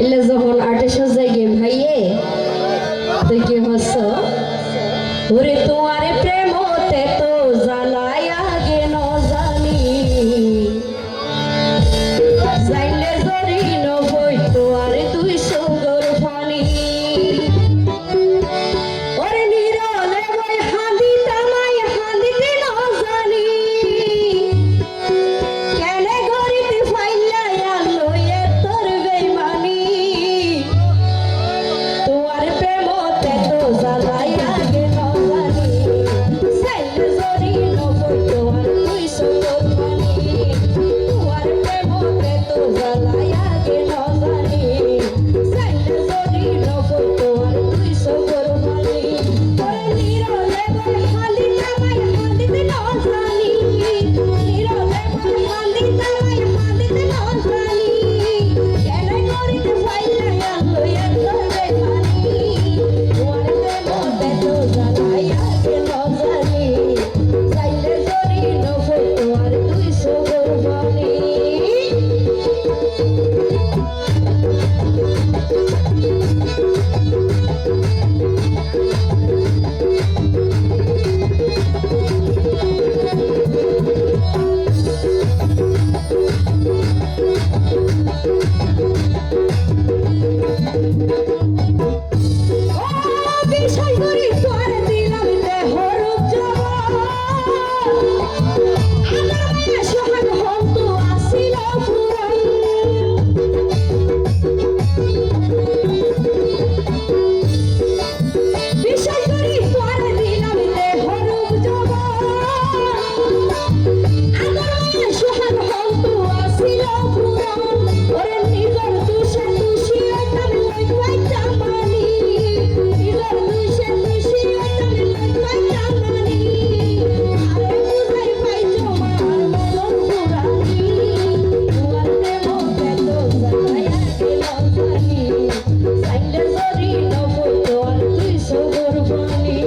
এলে যখন 28 জায়গায় ভাইয়ে তুই কি হস ওরে তোমার প্রেমতে তো জ্বালায় আগে ন জানি যাইলে জরি নবই তোমার 200 গর পানি ওরে নিরলে বই হাঁদি তামাই হাঁদিতে ন জানি কেনে গরিতে ফাইলা আলো এ তোর বেইমানি তোমার প্রেমতে তো জ্বালায় আগে ন জানি যাইলে জরি নবই তোমার 200 গর পানি তোমার প্রেমতে তো জ্বালায় আগে ন জানি যাইলে জরি নবই তোমার 200 গর পানি ওরে নিরলে বই হাঁদি তামাই হাঁদিতে ন জানি নিরলে বই হাঁদি তামাই হাঁদিতে ন জানি কেনে গরিতে ফাইলা আলো এ তোর বেইমানি তোমার প্রেমতে তো জ্বালায় আগে ন জানি যাইলে জরি নবই তোমার 200 গর পানি বিষয় করি তোর দিলাম দেহর জবান আমার মায়া সোহাগ হন্ত আসিল পুরাণ বিষয় করি তোর দিলাম দেহর জবান আমার মায়া সোহাগ হন্ত আসিল পুরাণ ওরে নিজর দুষে দুষি ওইটার লই পাইতা মানি নিজর দুষে দুষি ওইটার লই পাইতা মানি আরে বুঝাই পাইছো মার মরণ পুরানি তোমার প্রেমতে তো জ্বালায় আগে ন জানি যাইলে জরি নবই তোমার 200 গর পানি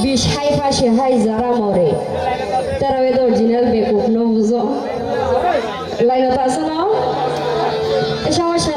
বিষাই পাশে হাই যারা মরে তারা ওই অরিজিনাল বেকুব ন বুঝো লাইনত আছে না সমস্যা